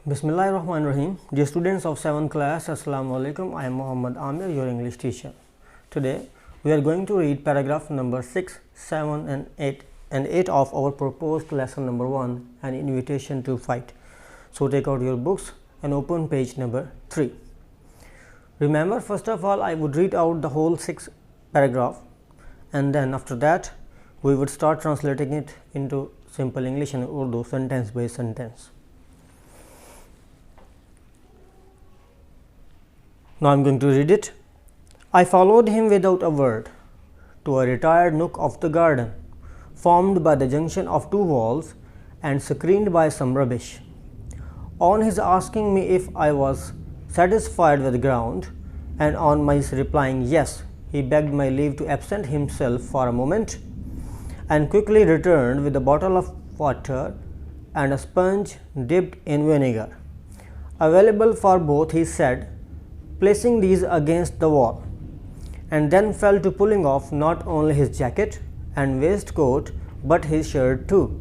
Bismillahirrahmanirrahim. Dear students of 7th class, Assalamu alaikum. I am Muhammad Amir, your English teacher. Today we are going to read paragraph number 6, 7 and 8 of our proposed lesson number 1, an invitation to fight. So take out your books and open page number 3. Remember, first of all, I would read out the whole 6 paragraph, and then after that we would start translating it into simple English and Urdu, sentence by sentence. Now I am going to read it. I followed him without a word to a retired nook of the garden, formed by the junction of two walls and screened by some rubbish. On his asking me if I was satisfied with the ground, and on my replying yes, he begged my leave to absent himself for a moment, and quickly returned with a bottle of water and a sponge dipped in vinegar. Available for both, he said, placing these against the wall, and then fell to pulling off not only his jacket and waistcoat but his shirt too,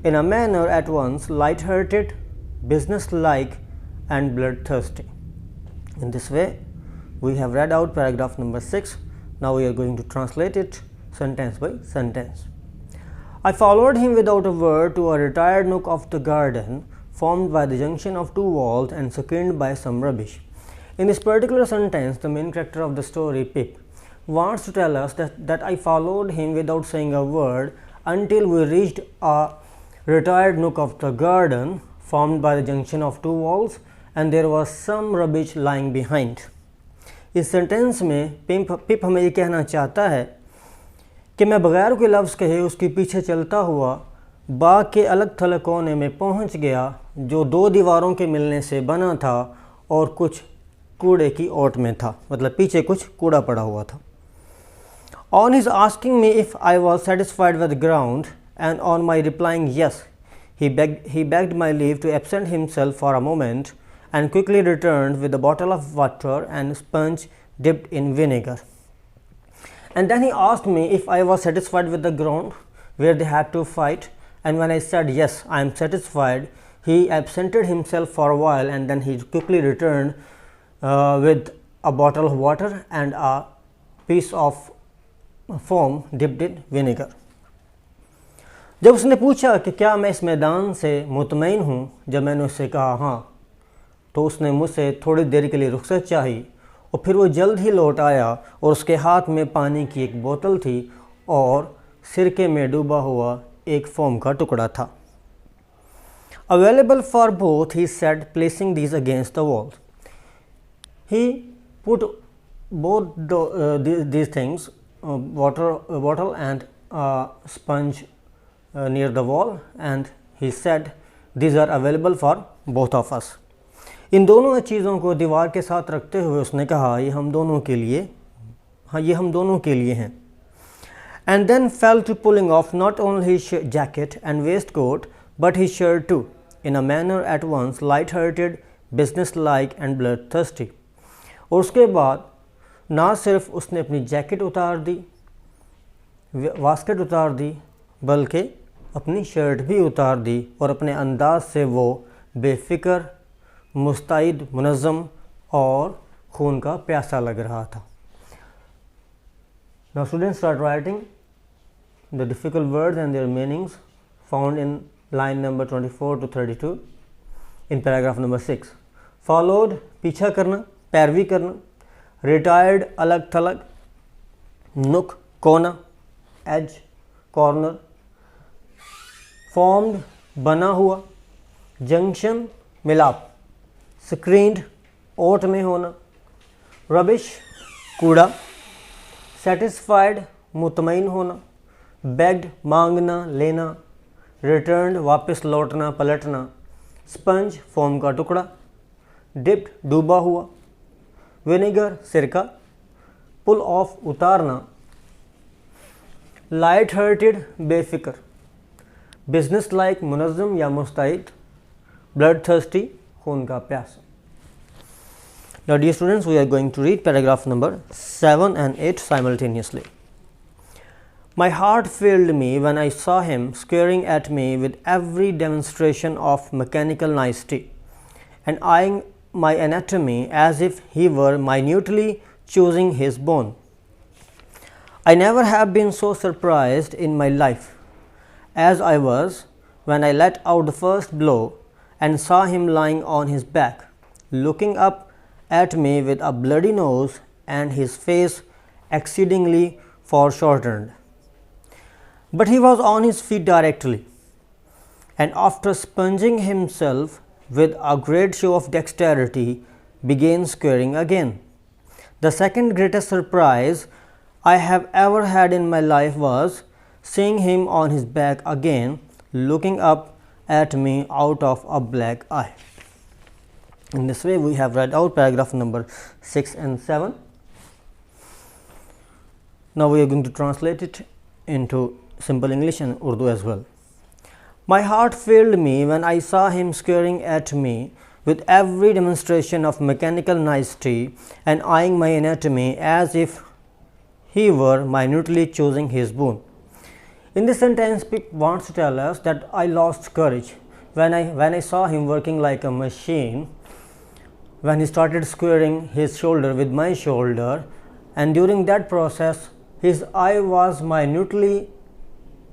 in a manner at once light-hearted, business-like and bloodthirsty. In this way, we have read out paragraph number 6. Now we are going to translate it sentence by sentence. I followed him without a word to a retired nook of the garden, formed by the junction of two walls and screened by some rubbish. In this particular sentence, the main character of the story, Pip, wants to tell us that I followed him without saying a word until we reached a retired nook of the garden formed by the junction of two walls and there was some rubbish lying behind. इस sentence में पिप हमें ये कहना चाहता है कि मैं बगैर कोई लफ्ज़ कहे उसके पीछे चलता हुआ बाग के अलग थलग कोने में पहुंच गया जो दो दीवारों के मिलने से बना था और कुछ कूड़े की ओट में था, मतलब पीछे कुछ कूड़ा पड़ा हुआ था. On his asking me if I was satisfied with the ground and on my replying yes, he begged my leave to absent himself for a moment and quickly returned with a bottle of water and sponge dipped in vinegar. And then he asked me if I was satisfied with the ground where they had to fight, and when I said yes, I am satisfied, he absented himself for a while and then he quickly returned with a bottle of water and a piece of foam dipped in vinegar. जब उसने पूछा कि क्या मैं इस मैदान से मुतमईन हूँ, जब मैंने उससे कहा हाँ, तो उसने मुझसे थोड़ी देर के लिए रुखसत चाही और फिर वो जल्द ही लौट आया और उसके हाथ में पानी की एक बोतल थी और सिरके में डूबा हुआ एक फोम का टुकड़ा था. Available for both, he said, placing these against the wall. He put both these things, bottle and sponge near the wall, and he said, these are available for both of us. इन दोनों चीज़ों को दीवार के साथ रखते हुए उसने कहा ये हम दोनों के लिए, हाँ ये हम दोनों के लिए हैं. And then fell to pulling off not only his jacket and waistcoat but his shirt too, in a manner at once light-hearted, business-like and bloodthirsty. और उसके बाद ना सिर्फ उसने अपनी जैकेट उतार दी, वास्केट उतार दी, बल्कि अपनी शर्ट भी उतार दी और अपने अंदाज से वो बेफिक्र, मुस्तैद, मुनज़्ज़म और खून का प्यासा लग रहा था. Now students start writing the difficult words and their meanings found in line number 24 to 32 in paragraph number 6. Followed, पीछा करना, पैरवी करना. रिटायर्ड, अलग थलग. नुक, कोना, एज, कॉर्नर. फॉर्म्ड, बना हुआ. जंक्शन, मिलाप. स्क्रीन्ड, ओट में होना. रबिश, कूड़ा. सेटिस्फाइड, मुतमईन होना. बेग्ड, मांगना, लेना. रिटर्न्ड, वापस लौटना, पलटना. स्पंज, फोम का टुकड़ा. डिप्ड, डूबा हुआ. विनेगर, सिरका. पुल ऑफ, उतारना. लाइट हार्टेड, बेफिक्र. बिजनेस लाइक, मुनज़्ज़म या मुस्तैद. ब्लड थर्स्टी, खून का प्यासा. Now dear students, we are going to read paragraph number 7 and 8 simultaneously. My heart failed me when I saw him squaring at me with every demonstration of mechanical nicety, and eyeing my anatomy as if he were minutely choosing his bone. I never have been so surprised in my life as I was when I let out the first blow and saw him lying on his back, looking up at me with a bloody nose and his face exceedingly foreshortened. But he was on his feet directly, and after sponging himself with a great show of dexterity, began squaring again. The second greatest surprise I have ever had in my life was seeing him on his back again, looking up at me out of a black eye. In this way, we have read out paragraph number 6 and 7. Now, we are going to translate it into simple English and Urdu as well. My heart failed me when I saw him squaring at me with every demonstration of mechanical nicety and eyeing my anatomy as if he were minutely choosing his bone. In this sentence, Pip wants to tell us that I lost courage when I saw him working like a machine, when he started squaring his shoulder with my shoulder, and during that process his eye was minutely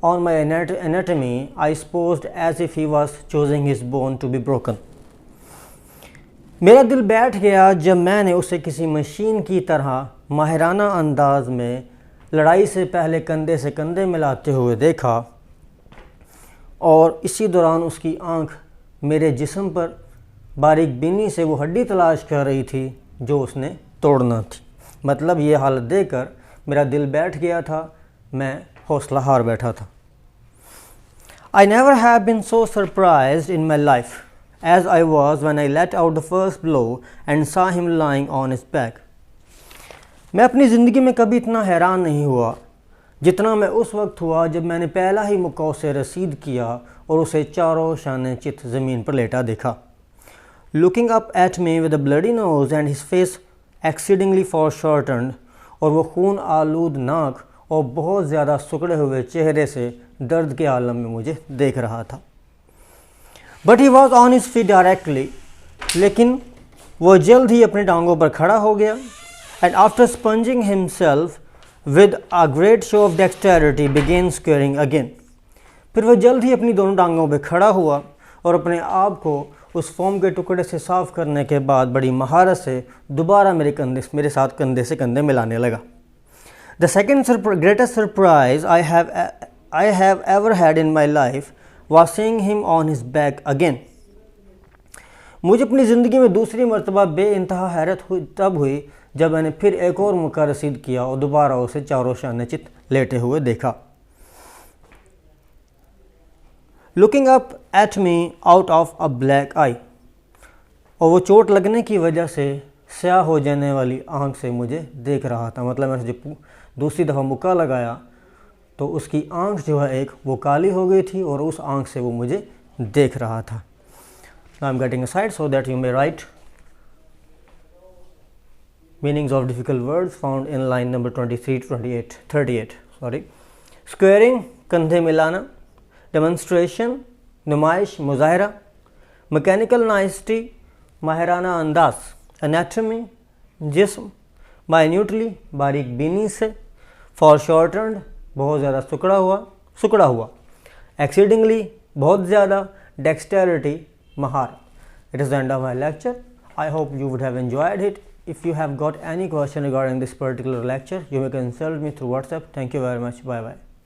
on my anatomy, I supposed as if he was choosing his bone to be broken. मेरा दिल बैठ गया जब मैंने उसे किसी machine की तरह माहिराना अंदाज में लड़ाई से पहले कंधे से कंधे मिलाते हुए देखा, और इसी दौरान उसकी आंख मेरे जिस्म पर बारीक बीनी से वो हड्डी तलाश कर रही थी जो उसने तोड़ना थी. मतलब ये हालत देखकर मेरा दिल बैठ गया था, मैं हौसला हार बैठा था. I never have been so surprised in my life as I was when I let out the first blow and saw him lying on his back. मैं अपनी ज़िंदगी में कभी इतना हैरान नहीं हुआ जितना मैं उस वक्त हुआ जब मैंने पहला ही मुक्का उसे रसीद किया और उसे चारों शाने चित ज़मीन पर लेटा देखा. Looking up at me with a bloody nose and his face exceedingly foreshortened, और वो खून आलूद नाक और बहुत ज़्यादा सुकड़े हुए चेहरे से दर्द के आलम में मुझे देख रहा था. But he was on his feet directly, लेकिन वो जल्द ही अपनी टांगों पर खड़ा हो गया. And after sponging himself with a great show of dexterity began squaring again. फिर वह जल्द ही अपनी दोनों टांगों पर खड़ा हुआ और अपने आप को उस फोम के टुकड़े से साफ करने के बाद बड़ी महारत से दोबारा मेरे साथ कंधे से कंधे मिलाने लगा. The second greatest surprise I have ever had in my life was seeing him on his back again. मुझे अपनी ज़िंदगी में दूसरी मरतबा बेइंतहा हैरत तब हुई जब मैंने फिर एक और मौका रसीद किया और दोबारा उसे चारों शाने चित लेटे हुए देखा. Looking up at me out of a black eye, और वो चोट लगने की वजह से स्याह हो जाने वाली आँख से मुझे देख रहा था. मतलब मैंने जब दूसरी दफ़ा मुक्का लगाया तो उसकी आँख जो है एक वो काली हो गई थी और उस आँख से वो मुझे देख रहा था. Now I'm getting aside so that you may write meanings of difficult words found in line number 38. Squaring, कंधे मिलाना. Demonstration, नुमाइश, मुजाहरा. Mechanical nicety, माहिराना अंदाज. Anatomy, जिस्म. Minutely, बारीक बीनी से. Foreshortened, बहुत ज़्यादा सुकड़ा हुआ. Exceedingly, बहुत ज़्यादा. Dexterity, Mahar. It is the end of my lecture. I hope you would have enjoyed it. If you have got any question regarding this particular lecture, you may consult me through WhatsApp. Thank you very much. Bye bye.